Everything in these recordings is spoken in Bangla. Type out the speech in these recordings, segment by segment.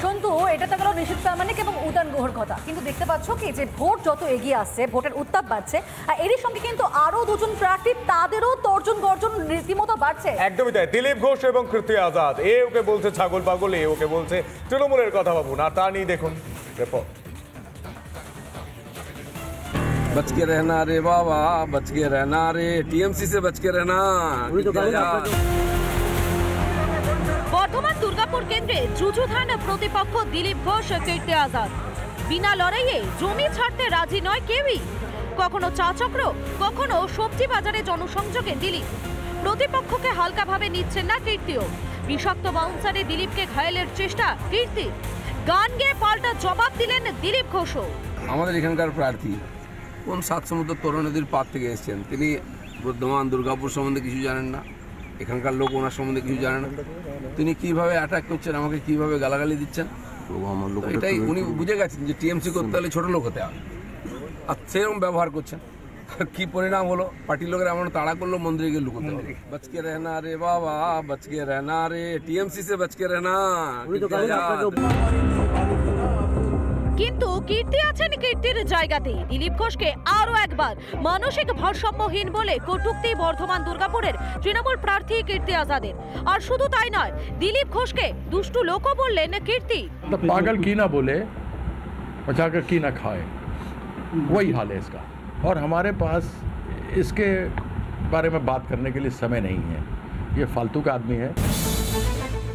সন্তু, এটা তো গেল নিশীথ প্রামাণিক এবং উদয়ন গুহর কথা, কিন্তু দেখতে পাচ্ছ কি যে ভোট যত এগিয়ে আসছে, ভোটের উত্তাপ বাড়ছে, আর এরই সঙ্গে কিন্তু আরো দুজন প্রার্থী তাদেরও তর্জন গর্জন রীতিমতো বাড়ছে। একদমই তাই। দিলীপ ঘোষ এবং কীর্তি আজাদ, এ ওকে বলছে ছাগল পাগল, এ ওকে বলছে তৃণমূলের কথা ভাবুন। আর তা নিয়ে দেখুন রিপোর্ট। बच के रहना रे बाबा, बच के रहना रे, टीएमसी से बच के रहना। বর্ধমান দুর্গাপুর কেন্দ্রে যুযুধান প্রতিপক্ষ দিলীপ ঘোষ কীর্তি আজাদ। বিনা লড়াইয়ে জমি ছাড়তে রাজি নয় কেউই। কখনো চা চক্র, কখনো সবজি বাজারে জনসংযোগে দিলীপ। প্রতিপক্ষকে হালকাভাবে নিচ্ছেন না কীর্তিও। বিষাক্ত বাউন্সারে দিলীপকে ঘায়েলের চেষ্টা কীর্তি। গান গেয়ে পাল্টা জবাব দিলেন দিলীপ ঘোষও। আমাদের এখানকার প্রার্থী কোন সাত সমুদ্র তরুণ নদীর পার থেকে এসেছেন, তিনি বর্ধমান দুর্গাপুর সম্বন্ধে কিছু জানেন না, এখানকার লোক ওনার সম্বন্ধে কিছু জানেন না। তিনি কিভাবে অ্যাটাক করছেন, আমাকে কিভাবে গালাগালি দিচ্ছেন, এটাই উনি বুঝে গেছেন যে টিএমসি করতে হলে ছোট লোক হতে হবে, আর সেরকম ব্যবহার করছেন। কি পরিণাম হলো, পার্টির লোকের এমন তাড়া করলো মন্দিরে গিয়ে লুকোতে হবে। বচকে রহনা রে বাবা, বচকে রহনা রে, টিএমসি সে বচকে রহনা। কিন্তু কীর্তি আছেন কীর্তির জায়গাতেই। দিলীপ ঘোষকে আরো একবার মানসিক ভারসাম্যহীন বলে কটূক্তি বর্ধমান দুর্গাপুরের তৃণমূল প্রার্থী কীর্তি আজাদের। আর শুধু তাই নয়, দিলীপ ঘোষকে দুষ্টু লোকও বললেন কীর্তি। पागल की ना बोले, बचाकर की ना खाए, वही हाल है इसका। और हमारे पास इसके बारे में बात करने के लिए समय नहीं है, ये फालतू का आदमी है।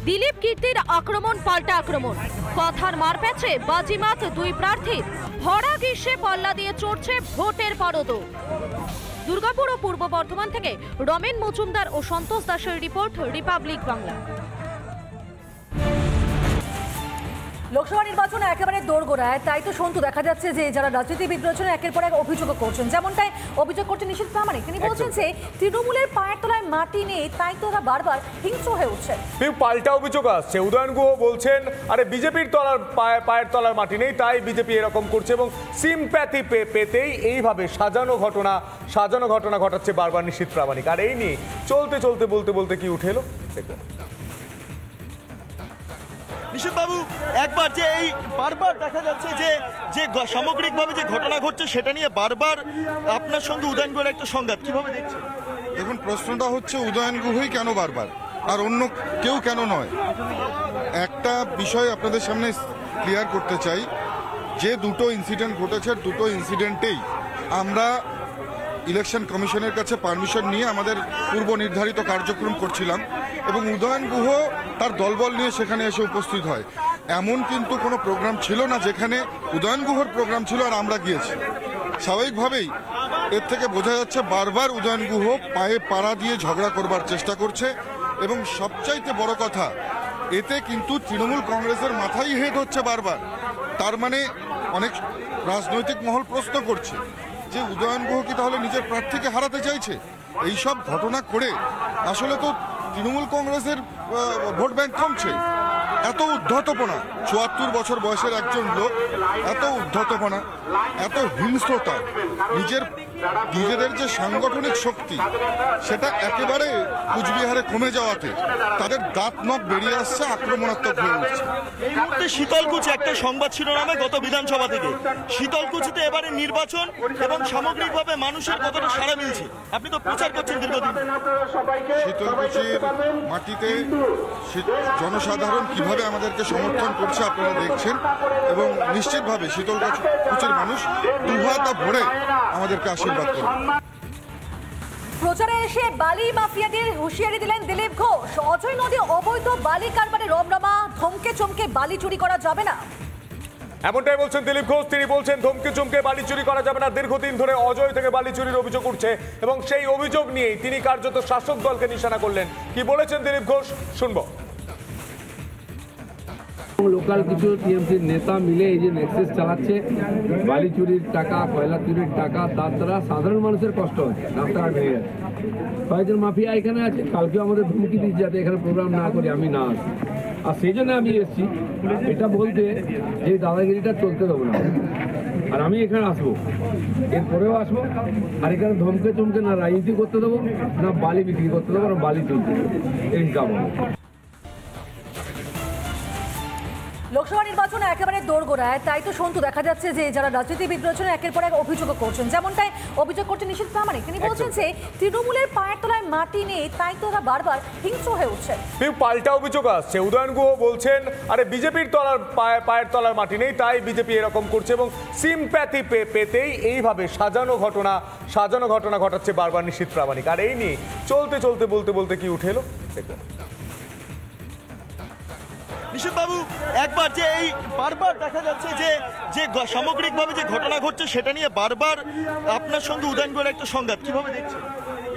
দিলীপ কীর্তির আক্রমণ পাল্টা আক্রমণ, কথার মারপ্যাচে বাজিমাত দুই প্রার্থী। ভরা গ্রীষ্মে পাল্লা দিয়ে চড়ছে ভোটের পারদ। দুর্গাপুর ও পূর্ব বর্ধমান থেকে রমেন মজুমদার ও সন্তোষ দাসের রিপোর্ট, রিপাবলিক বাংলা। লোকসভা নির্বাচনে একেবারে দোরগোড়ায়, তাই তো সন্তু দেখা যাচ্ছে যে যারা রাজনীতিবিদ রয়েছেন একের পর এক অভিযোগ করছেন। যেমনটাই অভিযোগ করছেন নিশীথ প্রামাণিক, তিনি বলছেন যে তৃণমূলের পায়ের তলায় মাটি নেই, তাই তো তারা বারবার হিংস্র হয়ে উঠছে। পাল্টা অভিযোগ আসছে। উদয়ন গুহ বলছেন আরে বিজেপির পায়ের তলার মাটি নেই, তাই বিজেপি এরকম করছে, এবং সিম্প্যাথি পেতেই এইভাবে সাজানো ঘটনা ঘটাচ্ছে বারবার নিশীথ প্রামাণিক। আর এই নিয়ে চলতে বলতে কি উঠে এলো দেখবেন। নিশীথ বাবু, একবার যে এই বারবার দেখা যাচ্ছে যে সামগ্রিকভাবে যে ঘটনা ঘটছে সেটা নিয়ে বারবার আপনার সঙ্গে উদয়ন গুহের একটা সংঘাত, কিভাবে দেখছেন? দেখুন, প্রশ্নটা হচ্ছে উদয়ন গুহই কেন বারবার, আর অন্য কেউ কেন নয়। একটা বিষয় আপনাদের সামনে ক্লিয়ার করতে চাই, যে দুটো ইনসিডেন্ট ঘটেছে, দুটো ইনসিডেন্টেই আমরা ইলেকশন কমিশনের কাছে পারমিশন নিয়ে আমাদের পূর্ব নির্ধারিত কার্যক্রম করছিলাম, এবং উদয়ন গুহ তার দলবল নিয়ে সেখানে এসে উপস্থিত হয়। এমন কিন্তু কোনো প্রোগ্রাম ছিল না যেখানে উদয়ন গুহর প্রোগ্রাম ছিল আর আমরা গিয়েছি। স্বাভাবিকভাবেই এর থেকে বোঝা যাচ্ছে বারবার উদয়ন গুহ পায়ে পাড়া দিয়ে ঝগড়া করবার চেষ্টা করছে, এবং সবচাইতে বড় কথা, এতে কিন্তু তৃণমূল কংগ্রেসের মাথায় হেড হচ্ছে বারবার। তার মানে অনেক রাজনৈতিক মহল প্রশ্ন করছে যে উদয়ন গুহ কি তাহলে নিজের প্রার্থীকে হারাতে চাইছে? এইসব ঘটনা করে আসলে তো তৃণমূল কংগ্রেসের ভোট ব্যাংক কমছে। এত উদ্ধতপনা, ৭৪ বছর বয়সের একজন লোক, এত উদ্ধতপনা, এত হিংস্রতা, নিজেদের যে সাংগঠনিক শক্তি সেটা একেবারে কুচবিহারে কমে যাওয়াতে তাদের দাঁত নখ বেরিয়ে আসছে, আক্রমণাত্মক হয়ে উঠছে। এই মুহূর্তে শীতলকুচি একটা সংবাদ শিরোনামে গত বিধানসভা থেকে, শীতলকুচিতে এবারে নির্বাচন এবং সামগ্রিকভাবে মানুষের কতটা সাড়া মিলছে, আপনি তো প্রচার করছেন দীর্ঘদিন। শীতলকুচির মাটিতে জনসাধারণ কিভাবে আমাদেরকে সমর্থন করছে আপনারা দেখছেন, এবং নিশ্চিতভাবে শীতলকুচির মানুষ দুহাত ভরে আমাদেরকে আশীর্বাদ করবে। প্রচারে এসে বালি মাফিয়াদের হুঁশিয়ারি দিলেন দিলীপ ঘোষ। অজয় নদী অবৈধ বালি কারবারে রমরমা, ধমকে চমকে বালি চুরি করা যাবে না, এমনটাই বলছেন দিলীপ ঘোষ। তিনি বলছেন ধমকে চমকে বালি চুরি করা যাবে না। দীর্ঘদিন ধরে অজয় থেকে বালি চুরির অভিযোগ উঠছে, এবং সেই অভিযোগ নিয়েই তিনি কার্যত শাসক দলকে নিশানা করলেন। কি বলেছেন দিলীপ ঘোষ, শুনবো। লোকাল কিছু টিএমসির নেতা মিলে এই যে নেক্সাস চালাচ্ছে, বালি চুরির টাকা, কয়লা চুরির টাকা, তার দ্বারা সাধারণ মানুষের কষ্ট হচ্ছে, রাস্তাঘাট ভেঙে যাচ্ছে। কয়েকজন মাফিয়া এখানে আছে, কালকেও আমাদের ধমকি দিচ্ছে যাতে এখানে প্রোগ্রাম না করি, আমি না আসি। আর সেই জন্য আমি এসেছি এটা বলতে যে দাদাগিরিটা চলতে দেবো না, আর আমি এখানে আসবো, এরপরেও আসবো। আর এখানে ধমকে চমকে না রাজনীতি করতে দেবো, না বালি বিক্রি করতে দেবো, না বালি তুলতে দেবো, এই যাবো। লোকসভা নির্বাচনে একেবারে দোরগোড়ায়, তাই তো সন্তু দেখা যাচ্ছে যে যারা রাজনীতিবিদ রয়েছেন একের পর এক অভিযোগ করছেন, যেমনটাই অভিযোগ করছেন নিশীথ প্রামাণিক। তিনি বলছেন যে তৃণমূলের পায়ের তলায় মাটি নেই, তাই তো তারা বারবার হিংস্র হয়ে উঠছে। পাল্টা অভিযোগ আসছে, উদয়ন গুহ বলছেন আরে বিজেপির পায়ের তলার মাটি নেই, তাই বিজেপি এরকম করছে এবং সিম্প্যাথি পেতেই এইভাবে সাজানো ঘটনা ঘটাচ্ছে বারবার নিশীথ প্রামাণিক। আর এই নিয়ে চলতে বলতে কি উঠে এলো দেখবেন। নিশীথ বাবু, একবার যে এই বারবার দেখা যাচ্ছে যে সামগ্রিকভাবে যে ঘটনা ঘটছে সেটা নিয়ে বারবার আপনার সঙ্গে উদয়ন গুহের একটা সংঘাত, কিভাবে দেখছেন?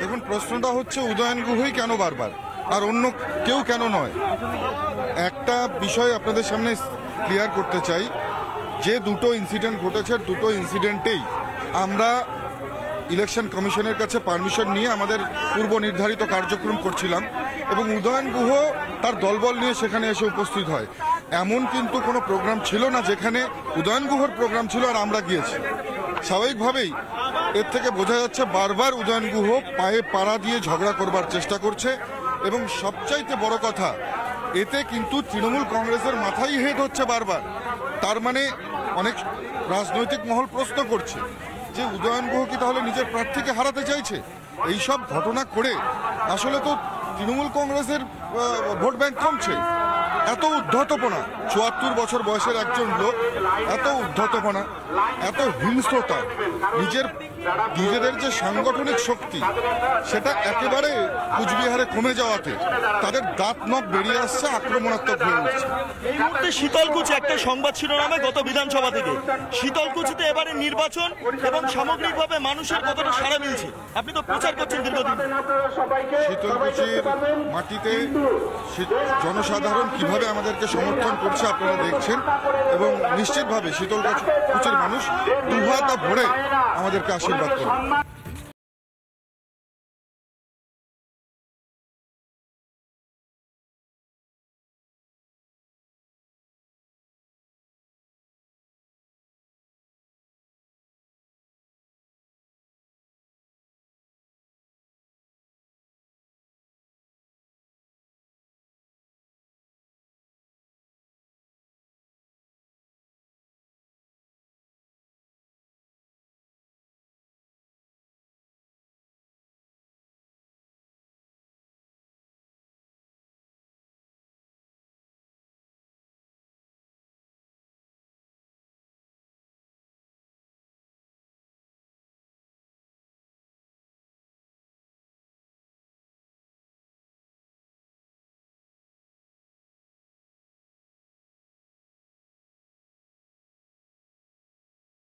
দেখুন, প্রশ্নটা হচ্ছে উদয়ন গুহই কেন বারবার, আর অন্য কেউ কেন নয়। একটা বিষয় আপনাদের সামনে ক্লিয়ার করতে চাই, যে দুটো ইনসিডেন্ট ঘটেছে দুটো ইনসিডেন্টেই আমরা ইলেকশন কমিশনের কাছে পারমিশন নিয়ে আমাদের পূর্ব নির্ধারিত কার্যক্রম করছিলাম এবং উদয়ন গুহ তার দলবল নিয়ে সেখানে এসে উপস্থিত হয়। এমন কিন্তু কোনো প্রোগ্রাম ছিল না যেখানে উদয়ন গুহর প্রোগ্রাম ছিল আর আমরা গিয়েছি। স্বাভাবিকভাবেই এর থেকে বোঝা যাচ্ছে বারবার উদয়ন গুহ পায়ে পাড়া দিয়ে ঝগড়া করবার চেষ্টা করছে এবং সবচাইতে বড় কথা, এতে কিন্তু তৃণমূল কংগ্রেসের মাথায় হেড হচ্ছে বারবার। তার মানে অনেক রাজনৈতিক মহল প্রশ্ন করছে যে উদয়ন গুহ কি তাহলে নিজের প্রার্থীকে হারাতে চাইছে? এইসব ঘটনা করে আসলে তো তৃণমূল কংগ্রেসের ভোট ব্যাংক কমছে। এত উদ্ধতপনা, ৭৪ বছর বয়সের একজন লোক, এত উদ্ধতপনা, এত হিংস্রতা, নিজেদের যে সাংগঠনিক শক্তি সেটা একেবারে কুচবিহারে কমে যাওয়াতে তাদের দাঁত নখ বেরিয়ে আসছে, আক্রমণাত্মক হয়ে উঠছে। এই মুহূর্তে শীতলকুচি একটা সংবাদ শিরোনামে গত বিধানসভা থেকে, শীতলকুচিতে এবারে নির্বাচন এবং সামগ্রিকভাবে মানুষের কতটা সাড়া মিলছে, আপনি তো প্রচার করছেন দীর্ঘদিন। শীতলকুচির মাটিতে জনসাধারণ কিভাবে আমাদেরকে সমর্থন করছে আপনারা দেখছেন এবং নিশ্চিতভাবে শীতলকুচির মানুষ দুহাত ভরে আমাদেরকে আশীর্বাদ করবে।